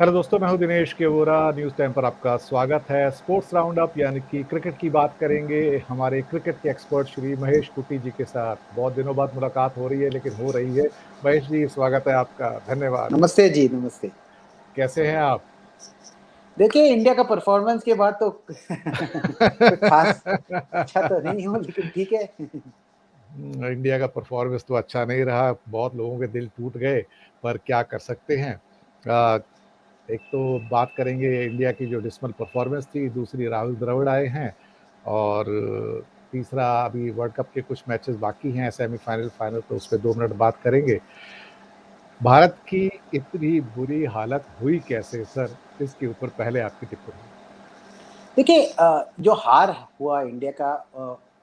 Hello दोस्तों, मैं हूं दिनेश केवोरा। न्यूज़ टाइम पर आपका स्वागत है। स्पोर्ट्स राउंड अप यानी कि क्रिकेट की बात करेंगे हमारे क्रिकेट के एक्सपर्ट श्री महेश कुट्टी जी के साथ। बहुत दिनों बाद मुलाकात हो रही है, लेकिन हो रही है। महेश जी, स्वागत है आपका। धन्यवाद। नमस्ते जी, नमस्ते। कैसे हैं आप? देखिए, इंडिया का परफॉर्मेंस के बाद तो कोई खास अच्छा तो नहीं हूँ, लेकिन ठीक है। इंडिया का परफॉर्मेंस तो अच्छा नहीं रहा, बहुत लोगों के दिल टूट गए, पर क्या कर सकते हैं। आ, एक तो बात करेंगे इंडिया की जो डिसमल परफॉर्मेंस थी, दूसरी राहुल द्रविड़ आए हैं, और तीसरा अभी वर्ल्ड कप के कुछ मैचेस बाकी हैं, सेमीफाइनल फाइनल, तो उस पर 2 मिनट बात करेंगे। भारत की इतनी बुरी हालत हुई कैसे सर? इसके ऊपर पहले आपकी टिप्पणी। देखिए, जो हार हुआ इंडिया का,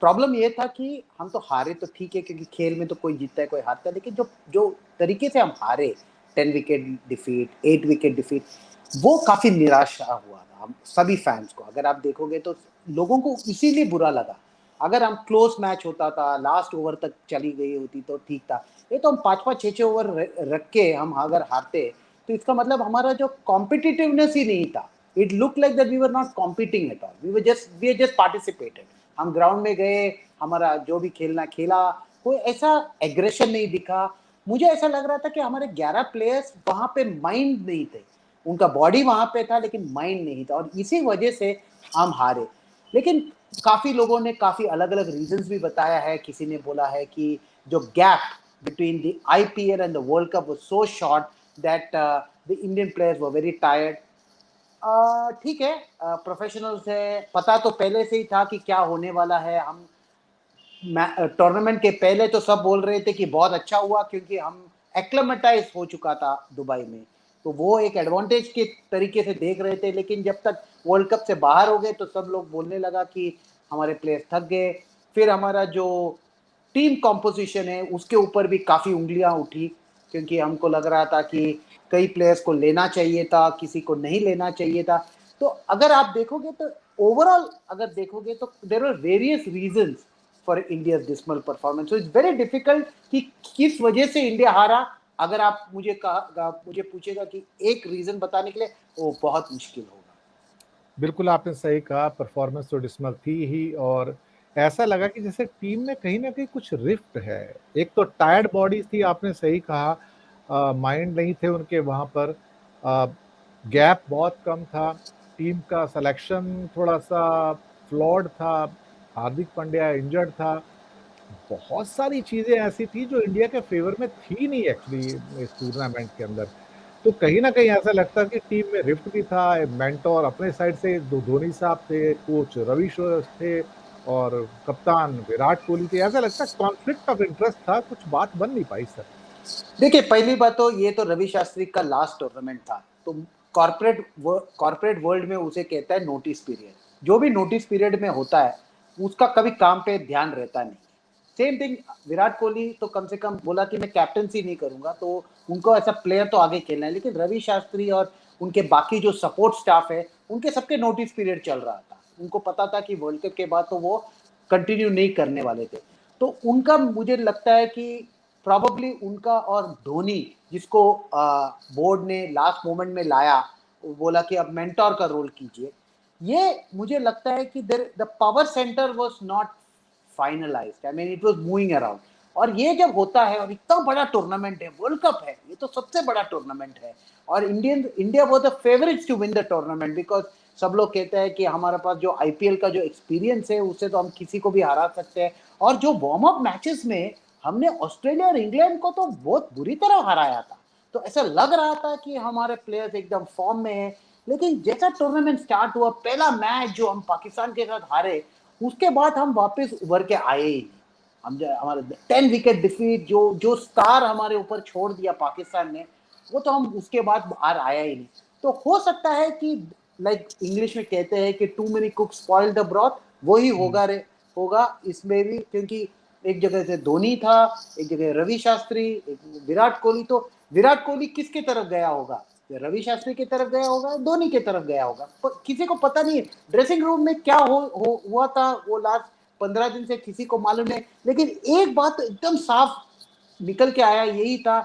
प्रॉब्लम ये था कि हम तो हारे तो ठीक है, क्योंकि खेल में तो कोई जीतता है कोई हारता है, लेकिन जो जो तरीके से हम हारे, 10 विकेट डिफीट, 8 विकेट डिफीट, वो काफी निराशा हुआ था हम सभी फैंस को। अगर आप देखोगे तो लोगों को इसीलिए बुरा लगा। अगर हम क्लोज मैच होता था, लास्ट ओवर तक चली गई होती तो ठीक था। ये तो हम 5-5 6-6 ओवर रख के हम अगर हारते, तो इसका मतलब हमारा जो कॉम्पिटिटिवनेस ही नहीं था। It looked like that we were not competing at all. We just participated. हम ग्राउंड में गए, हमारा जो भी खेलना खेला, कोई ऐसा एग्रेशन नहीं दिखा। मुझे ऐसा लग रहा था कि हमारे 11 प्लेयर्स वहां पे माइंड नहीं थे। उनका बॉडी वहां पे था, लेकिन माइंड नहीं था, और इसी वजह से हम हारे। लेकिन काफी लोगों ने काफी अलग अलग रीजंस भी बताया है। किसी ने बोला है कि जो gap between the IPL and the World Cup was so short that the Indian players were very tired. ठीक है, प्रोफेशनल्स है, पता तो पहले से ही था कि क्या होने वाला है। हम टूर्नामेंट के पहले तो सब बोल रहे थे कि बहुत अच्छा हुआ, क्योंकि हम एक्लेमेटाइज हो चुका था दुबई में, तो वो एक एडवांटेज के तरीके से देख रहे थे। लेकिन जब तक वर्ल्ड कप से बाहर हो गए, तो सब लोग बोलने लगा कि हमारे प्लेयर्स थक गए। फिर हमारा जो टीम कॉम्पोजिशन है, उसके ऊपर भी काफ़ी उंगलियां उठी, क्योंकि हमको लग रहा था कि कई प्लेयर्स को लेना चाहिए था, किसी को नहीं लेना चाहिए था। तो अगर आप देखोगे तो ओवरऑल अगर देखोगे तो there are various reasons for India dismal performance. So it's very difficult कि किस वजह से इंडिया हारा। अगर आप मुझे पूछेगा कि एक रीजन बताने के लिए, वो बहुत मुश्किल होगा। बिल्कुल आपने सही कहा, परफॉर्मेंस तो डिसमल थी ही, और ऐसा लगा कि जैसे टीम में कहीं ना कहीं कुछ रिफ्ट है। एक तो टायर्ड बॉडीज थी, आपने सही कहा, माइंड नहीं थे उनके वहां पर। गैप बहुत कम था। टीम का सिलेक्शन थोड़ा सा फ्लॉड था। हार्दिक पांड्या इंजर्ड था। बहुत सारी चीजें ऐसी थी जो इंडिया के फेवर में थी नहीं एक्चुअली इस टूर्नामेंट के अंदर। तो कहीं ना कहीं ऐसा लगता है कि टीम में रिफ्ट भी था। मेंटोर अपने साइड से धोनी साहब थे, कोच रवि थे, और कप्तान विराट कोहली थे। ऐसा लगता है कॉन्फ्लिक्ट ऑफ इंटरेस्ट था, कुछ बात बन नहीं पाई सर। देखिए, पहली बात तो ये तो रवि शास्त्री का लास्ट टूर्नामेंट था, तो कॉर्पोरेट वर्ल्ड में उसे कहता है नोटिस पीरियड। जो भी नोटिस पीरियड में होता है, उसका कभी काम पे ध्यान रहता नहीं। सेम थिंग, विराट कोहली तो कम से कम बोला कि मैं कैप्टनसी नहीं करूंगा, तो उनको ऐसा प्लेयर तो आगे खेलना है। लेकिन रवि शास्त्री और उनके बाकी जो सपोर्ट स्टाफ है, उनके सबके नोटिस पीरियड चल रहा था। उनको पता था कि वर्ल्ड कप के बाद तो वो कंटिन्यू नहीं करने वाले थे। तो उनका मुझे लगता है कि प्रॉबली उनका और धोनी, जिसको बोर्ड ने लास्ट मोमेंट में लाया, बोला कि अब मेंटोर का रोल कीजिए। ये मुझे लगता है कि the power centre was not finalised. I mean it was moving around. और ये जब होता है, और इतना बड़ा टूर्नामेंट है, वर्ल्ड कप है, ये तो सबसे बड़ा टूर्नामेंट है, और India was the favourites to win the tournament, because सब लोग कहते हैं कि हमारे पास जो आईपीएल का जो एक्सपीरियंस है, उससे तो हम किसी को भी हरा सकते हैं। और जो वार्म अप मैचेस में हमने ऑस्ट्रेलिया और इंग्लैंड को तो बहुत बुरी तरह हराया था, तो ऐसा लग रहा था कि हमारे प्लेयर्स एकदम फॉर्म में हैं। लेकिन जैसा टूर्नामेंट स्टार्ट हुआ, पहला मैच जो हम पाकिस्तान के साथ हारे, उसके बाद हम वापस उभर के आए ही नहीं। हम जो हमारे 10 विकेट डिफीट, जो जो स्टार हमारे ऊपर छोड़ दिया पाकिस्तान ने, वो तो हम उसके बाद बाहर आया ही नहीं। तो हो सकता है कि लाइक इंग्लिश में कहते हैं कि too many cook spoil the broth, वही होगा रे, होगा इसमें भी। क्योंकि एक जगह से धोनी था, एक जगह रवि शास्त्री, एक विराट कोहली। तो विराट कोहली किसके तरफ गया होगा? रवि शास्त्री की तरफ गया होगा, धोनी की तरफ गया होगा, किसी को पता नहीं है। ड्रेसिंग रूम में क्या हुआ था वो लास्ट 15 दिन से किसी को मालूम नहीं। लेकिन एक बात तो एकदम साफ निकल के आया, यही था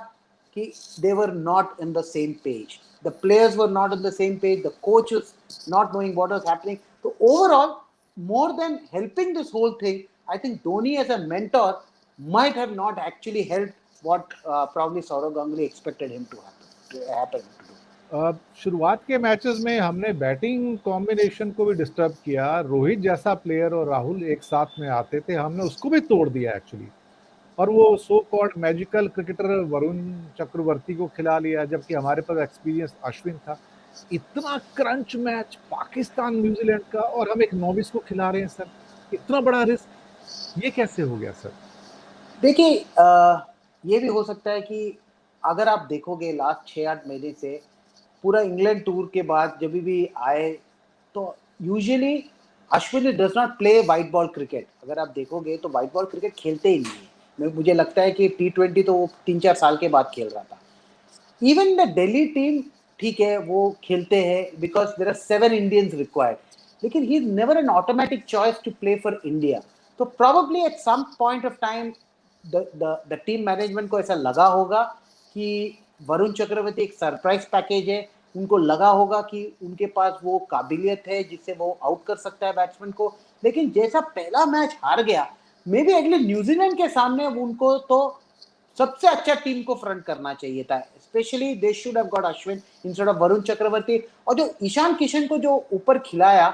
कि they were not in the same page. The players were not on the same page. The coach was not knowing what was happening. So overall, more than helping this whole thing, I think Dhoni as a mentor might have not actually helped what probably Saurav Ganguly expected him to happen. शुरुआत के matches में हमने batting combination को भी disturb किया। रोहित जैसा player और राहुल एक साथ में आते थे, हमने उसको भी तोड़ दिया एक्चुअली। और वो so called magical cricketer Varun Chakravarthy को खिला लिया, जबकि हमारे पास एक्सपीरियंस अश्विन था। इतना क्रंच मैच पाकिस्तान न्यूजीलैंड का और हम एक नॉविस को खिला रहे हैं सर, इतना बड़ा रिस्क, ये कैसे हो गया सर? देखिए ये भी हो सकता है कि अगर आप देखोगे लास्ट 6-8 महीने से पूरा इंग्लैंड टूर के बाद जब भी आए तो usually Ashwin does not play white ball cricket. अगर आप देखोगे तो वाइट बॉल क्रिकेट खेलते ही नहीं है। मुझे लगता है कि T20 तो वो 3-4 साल के बाद खेल रहा था। इवन द दिल्ली टीम ठीक है वो खेलते हैं because there are 7 Indians required, लेकिन he is never an automatic choice to play for India. तो probably at some point of time the team management को ऐसा लगा होगा कि वरुण चक्रवर्ती एक सरप्राइज पैकेज है, उनको लगा होगा कि उनके पास वो काबिलियत है जिससे वो आउट कर सकता है बैट्समैन को। लेकिन जैसा पहला मैच हार गया, मे बी अगले न्यूजीलैंड के सामने उनको तो सबसे अच्छा टीम को फ्रंट करना चाहिए था। Specially they should have got Ashwin instead of Varun Chakravarthy. और जो ईशान किशन को जो ऊपर खिलाया,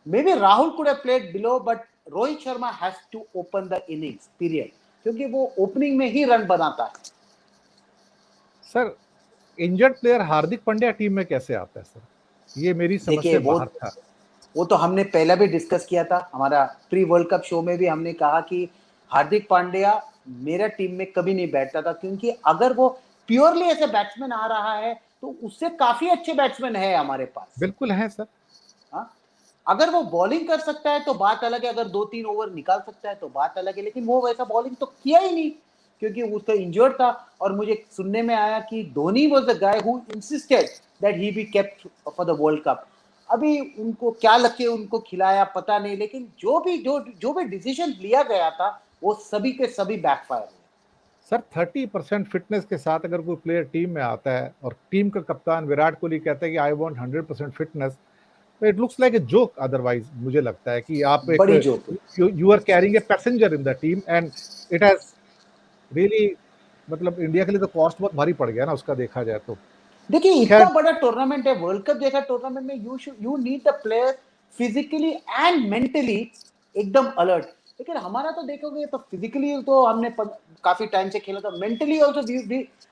maybe Rahul could have played below, but Rohit Sharma has to open the innings period, क्योंकि वो ओपनिंग में ही रन बनाता है। Sir injured player Hardik Pandya team में कैसे आता है सर? ये मेरी समझ से बाहर था। वो तो हमने पहले भी डिस्कस किया था, हमारा प्री वर्ल्ड कप शो में भी हमने कहा कि हार्दिक पांड्या मेरा टीम में कभी नहीं बैठता था, क्योंकि अगर वो प्योरली ऐसे बैट्समैन आ रहा है तो उससे काफी अच्छे बैट्समैन है हमारे पास। बिल्कुल है सर। हाँ, अगर वो बॉलिंग कर सकता है तो बात अलग है, अगर 2-3 ओवर निकाल सकता है तो बात अलग है, लेकिन वो वैसा बॉलिंग तो किया ही नहीं क्योंकि उसका इंजर्ड था। और मुझे सुनने में आया कि Dhoni was the guy who insisted that he be kept for the world cup. अभी उनको क्या लगे उनको खिलाया पता नहीं, लेकिन जो भी डिसीजन लिया गया था वो सभी के सभी बैकफायर हुए। सर 30% फिटनेस के साथ अगर कोई प्लेयर टीम में आता है और टीम का कप्तान विराट कोहली कहता है कि आई वांट 100% फिटनेस, तो it looks like a joke. Otherwise मुझे लगता है कि आप एक बड़ी joke, you are carrying a passenger in the team and it has really, मतलब इंडिया के लिए तो कॉस्ट बहुत भारी पड़ गया ना उसका, देखा जाए तो। देखिए इतना बड़ा टूर्नामेंट है, वर्ल्ड कप जैसा टूर्नामेंट में you need the player physically and mentally एकदम अलर्ट। लेकिन हमारा तो देखोगे तो फिजिकली तो हमने काफी टाइम से खेला था, मेंटली ऑल्सो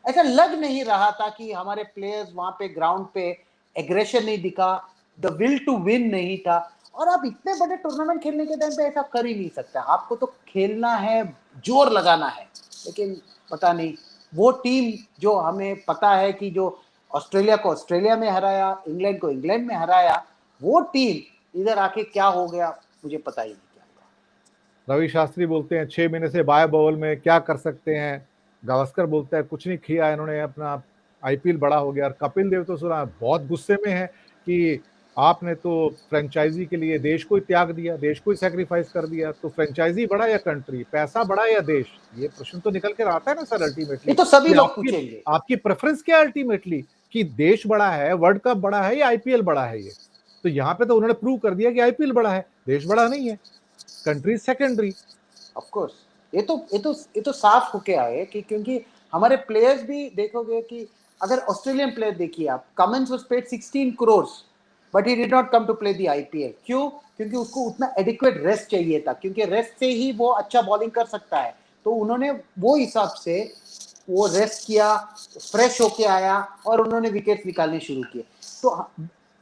ऐसा लग नहीं रहा था कि हमारे प्लेयर्स वहां पे ग्राउंड पे एग्रेशन नहीं दिखा, द विल टू विन नहीं था। और आप इतने बड़े टूर्नामेंट खेलने के टाइम पे ऐसा कर ही नहीं सकता, आपको तो खेलना है, जोर लगाना है। लेकिन पता नहीं वो टीम जो हमें पता है कि जो ऑस्ट्रेलिया को ऑस्ट्रेलिया में हराया, इंग्लैंड को इंग्लैंड में हराया, वो टीम इधर आके क्या हो गया मुझे पता ही नहीं क्या हुआ। रवि शास्त्री बोलते हैं 6 महीने से बाय बॉल में क्या कर सकते हैं, गावस्कर बोलता है कुछ नहीं किया इन्होंने, अपना आईपीएल बड़ा हो गया। और कपिल देव तो सुना बहुत गुस्से में है कि आपने तो फ्रेंचाइजी के लिए देश को ही त्याग दिया, देश को ही सैक्रिफाइस कर दिया। तो फ्रेंचाइजी बड़ा या कंट्री, पैसा बड़ा या देश, ये प्रश्न तो निकल कर आता है ना सर अल्टीमेटली। ये तो सभी लोग पूछेंगे, आपकी प्रेफरेंस क्या है अल्टीमेटली, कि देश बड़ा है, वर्ल्ड कप बड़ा है या आईपीएल बड़ा है? ये तो यहाँ पे तो उन्होंने प्रूव कर दिया कि आईपीएल बड़ा है, देश बड़ा नहीं है, कंट्री सेकेंडरी। ऑफ कोर्स ये तो साफ होके आए कि क्योंकि हमारे प्लेयर्स भी देखोगे कि अगर ऑस्ट्रेलियन प्लेयर देखिए आप, Cummins was paid 16 crore but he did not come to play the IPL. क्यों? क्योंकि उसको उतना एडिक्वेट रेस्ट चाहिए था, क्योंकि रेस्ट से ही वो अच्छा बॉलिंग कर सकता है। तो उन्होंने वो हिसाब से वो रेस्ट किया, फ्रेश होके आया और उन्होंने विकेट निकालने शुरू किए।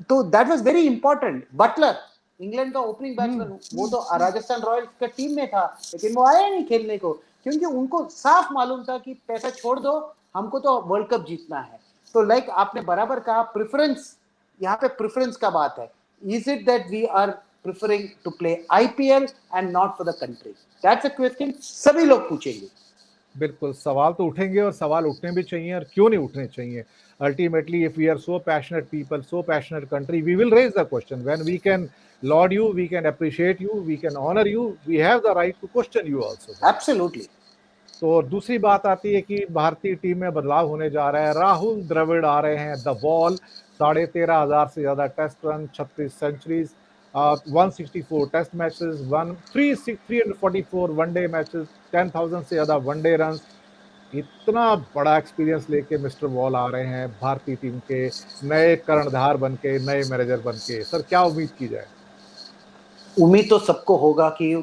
तो that was very important. Buttler England का ओपनिंग बैट्समैन, वो तो राजस्थान रॉयल्स का टीम में था, लेकिन वो आया नहीं खेलने को, क्योंकि उनको साफ मालूम था कि पैसा छोड़ दो, हमको तो वर्ल्ड कप जीतना है। तो लाइक आपने बराबर कहा, प्रेफरेंस, यहाँ पे प्रेफरेंस का बात है। Is it that we are preferring to play IPL and not for the country? That's a question सभी लोग पूछेंगे। बिल्कुल, सवाल तो उठेंगे और सवाल उठने भी चाहिए, और क्यों नहीं उठने चाहिए। Ultimately if we are so passionate people, so passionate country, we will raise the question. When we can laud you, we can appreciate you, we can honor you, we have the right to question you also. Absolutely. तो दूसरी बात आती है कि भारतीय team में बदलाव होने जा रहा है। राहुल द्रविड़ आ रहे हैं, द वॉल, 13,500 से ज्यादा test run, 36 centuries, 164 test matches, 344 one day matches, 10,000 से ज्यादा वनडे रन। इतना बड़ा एक्सपीरियंस लेके मिस्टर वॉल आ रहे हैं भारतीय टीम के नए कर्णधार बन के, नए मैनेजर बन के। सर, क्या उम्मीद की जाए? उम्मीद तो सबको होगा कि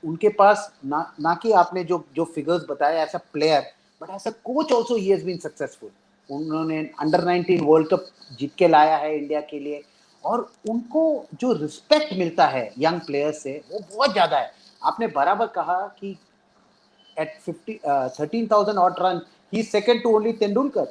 उनके पास ना कि आपने जो जो फिगर्स बताए as a player, but as a coach also he has been successful. उन्होंने अंडर 19 वर्ल्ड कप जीत के लाया है इंडिया के लिए, और उनको जो रिस्पेक्ट मिलता है यंग प्लेयर्स से वो बहुत ज़्यादा है। आपने बराबर कहा कि at 13,000 odd run he is second to only Tendulkar.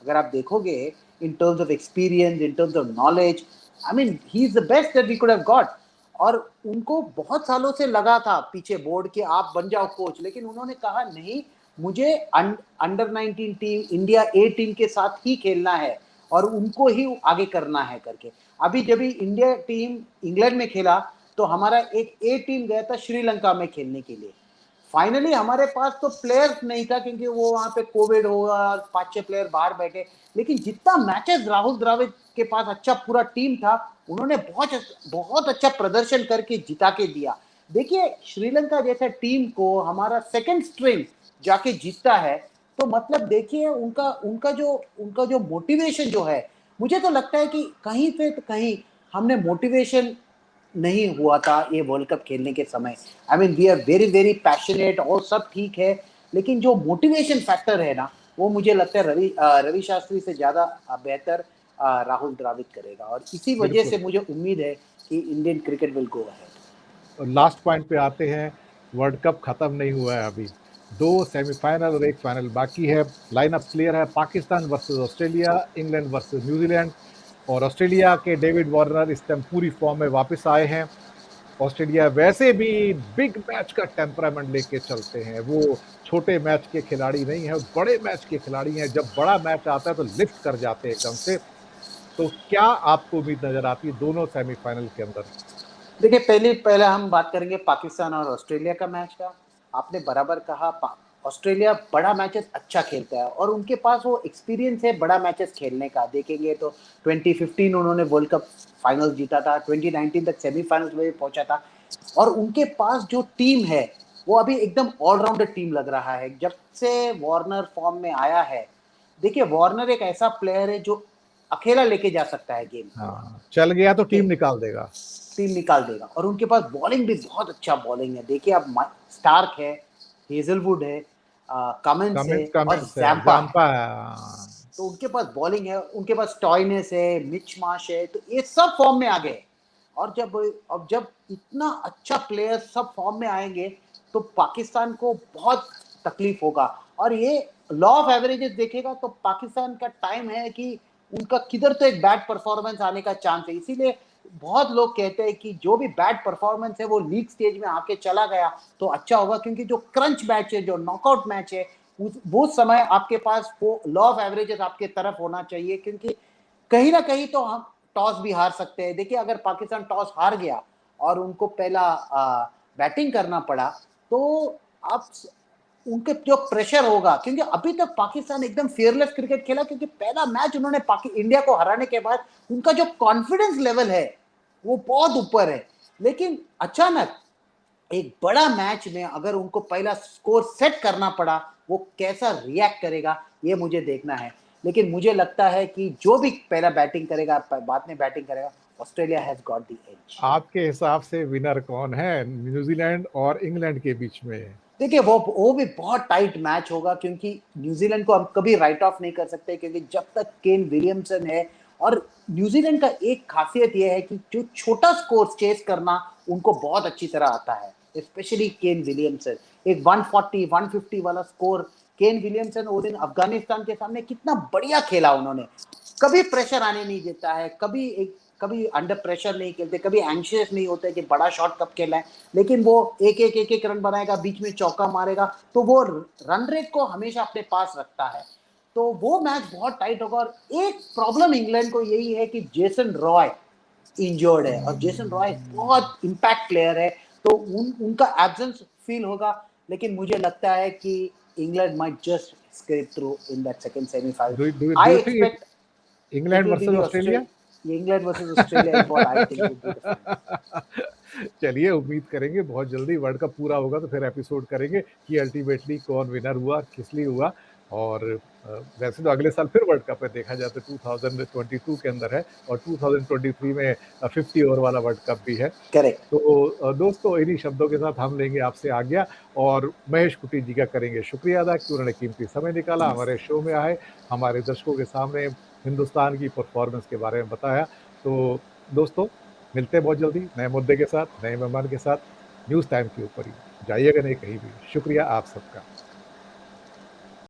अगर आप देखोगे in terms of experience, in terms of knowledge, I mean he is the best that we could have got. और उनको बहुत सालों से लगा था पीछे बोर्ड के आप बन जाओ कोच, लेकिन उन्होंने कहा नहीं, मुझे अंडर 19 टीम, इंडिया ए टीम के साथ ही खेलना है और उनको ही आगे करना है करके। अभी जब भी इंडिया टीम इंग्लैंड में खेला तो हमारा एक ए टीम गया था श्रीलंका में खेलने के लिए। फाइनली हमारे पास तो प्लेयर्स नहीं था क्योंकि वो वहां पे कोविड होगा, 5-6 प्लेयर बाहर बैठे, लेकिन जितना मैचेस राहुल द्रविड़ के पास अच्छा पूरा टीम था, उन्होंने बहुत अच्छा प्रदर्शन करके जिता के दिया। देखिए श्रीलंका जैसे टीम को हमारा सेकंड स्ट्रिंग जाके जीतता है, तो मतलब देखिए उनका जो मोटिवेशन जो है, मुझे तो लगता है कि कहीं से तो कहीं हमने मोटिवेशन नहीं हुआ था ये वर्ल्ड कप खेलने के समय। I mean we are very very passionate और सब ठीक है, लेकिन जो मोटिवेशन फैक्टर है ना, वो मुझे लगता है रवि शास्त्री से ज़्यादा बेहतर राहुल द्रविड़ करेगा, और इसी वजह बिल्कुल। से मुझे उम्मीद है कि Indian cricket will go ahead. और लास्ट पॉइंट पे आते हैं। वर्ल्ड कप खत्म नहीं हुआ है अभी, दो सेमीफाइनल और एक फाइनल बाकी है। लाइनअप क्लियर है, Pakistan versus Australia, England versus New Zealand. और ऑस्ट्रेलिया के डेविड वार्नर इस टाइम पूरी फॉर्म में वापस आए हैं। ऑस्ट्रेलिया वैसे भी बिग मैच का टेम्परामेंट लेके चलते हैं, वो छोटे मैच के खिलाड़ी नहीं है, बड़े मैच के खिलाड़ी हैं। जब बड़ा मैच आता है तो लिफ्ट कर जाते हैं एकदम से। तो क्या आपको उम्मीद नजर आती है दोनों सेमीफाइनल के अंदर? देखिए पहले हम बात करेंगे पाकिस्तान और ऑस्ट्रेलिया का मैच का। आपने बराबर कहा, ऑस्ट्रेलिया बड़ा मैचेस अच्छा खेलता है और उनके पास वो एक्सपीरियंस है बड़ा मैचेस खेलने का। देखेंगे तो 2015 उन्होंने वर्ल्ड कप फाइनल जीता था, 2019 तक सेमीफाइनल्स में भी पहुंचा था, और उनके पास जो टीम है वो अभी एकदम ऑलराउंडर टीम लग रहा है जब से वार्नर फॉर्म में आया है। देखिए वार्नर एक ऐसा प्लेयर है जो अकेला लेके जा सकता है गेम को। हाँ, चल गया तो टीम ओके, निकाल देगा। टीम निकाल देगा, और उनके पास बॉलिंग भी बहुत अच्छा बॉलिंग है। देखिए अब स्टार्क है, हेजलवुड है, कमिंस है कमिंस और कमिंस है, जैम्पा है। जाम्पा है, हाँ। तो उनके पास बॉलिंग है, उनके पास टॉयनेस है, मिच माश है, तो ये सब फॉर्म में आ गए। और जब इतना अच्छा प्लेयर सब फॉर्म में आएंगे तो पाकिस्तान को बहुत तकलीफ होगा। और ये लॉ ऑफ एवरेजेस देखेगा तो पाकिस्तान का टाइम है कि उनका किधर तो एक बैड परफॉर्मेंस आने का चांस है। इसीलिए बहुत लोग कहते हैं कि जो भी बैड परफॉर्मेंस है वो लीग स्टेज में आके चला गया तो अच्छा होगा, क्योंकि जो क्रंच मैच है, जो नॉकआउट मैच है, वो समय आपके पास वो लॉ ऑफ एवरेजेस आपके तरफ होना चाहिए, क्योंकि कहीं ना कहीं तो हम टॉस भी हार सकते हैं। देखिए अगर पाकिस्तान टॉस हार गया और उनको पहला बैटिंग करना पड़ा, तो आप उनके जो प्रेशर होगा, क्योंकि अभी तक पाकिस्तान एकदम फियरलेस क्रिकेट खेला, क्योंकि पहला मैच उन्होंने इंडिया को हराने के बाद उनका जो कॉन्फिडेंस लेवल है वो बहुत ऊपर है। लेकिन अचानक एक बड़ा मैच में अगर उनको पहला स्कोर सेट करना पड़ा, वो कैसा रिएक्ट करेगा ये मुझे देखना है। लेकिन मुझे लगता है कि जो भी पहला बैटिंग करेगा, बाद में बैटिंग करेगा, Australia has got the edge. आपके हिसाब से विनर कौन है न्यूजीलैंड और इंग्लैंड के बीच में? देखिए वो भी बहुत टाइट मैच होगा, क्योंकि न्यूजीलैंड को हम कभी राइट ऑफ नहीं कर सकते, क्योंकि जब तक केन विलियमसन है, और न्यूजीलैंड का एक खासियत यह है कि जो छोटा स्कोर चेस करना उनको बहुत अच्छी तरह आता है, स्पेशली केन विलियमसन। एक 140 150 वाला स्कोर, केन विलियमसन वो दिन अफगानिस्तान के सामने कितना बढ़िया खेला उन्होंने। कभी प्रेशर आने नहीं देता है, कभी अंडर प्रेशर नहीं खेलते, कभी एंशियस नहीं होते कि बड़ा शॉट कब खेलना है, लेकिन वो एक रन बनाएगा, बीच में चौका मारेगा, तो वो रन रेट को हमेशा अपने पास रखता है। तो वो मैच बहुत टाइट होगा। और एक प्रॉब्लम इंग्लैंड को यही है कि जेसन रॉय इंजर्ड है, और जेसन रॉय बहुत इंपैक्ट प्लेयर है, तो उनका एब्सेंस फील होगा। लेकिन मुझे लगता है कि England might just scrape through in that second semi-final. Do I you think expect it England will be versus the Australia? England versus Australia is what I think would be the final. चलिए उम्मीद करेंगे बहुत जल्दी world cup पूरा होगा तो फिर episode करेंगे कि अल्टीमेटली कौन विनर हुआ, किस लिए हुआ। और वैसे तो अगले साल फिर वर्ल्ड कप है, देखा जाए तो 2022 के अंदर है और 2023 में 50 ओवर वाला वर्ल्ड कप भी है। Correct. तो दोस्तों इन्हीं शब्दों के साथ हम लेंगे आपसे आज्ञा और महेश कुटी जी का करेंगे शुक्रिया अदा कि उन्होंने कीमती समय निकाला, हमारे शो में आए, हमारे दर्शकों के सामने हिंदुस्तान की परफॉर्मेंस के बारे में बताया। तो दोस्तों मिलते हैं बहुत जल्दी नए मुद्दे के साथ, नए मेहमान के साथ, न्यूज़ टाइम के ऊपर ही। जाइएगा नहीं कहीं भी। शुक्रिया आप सबका।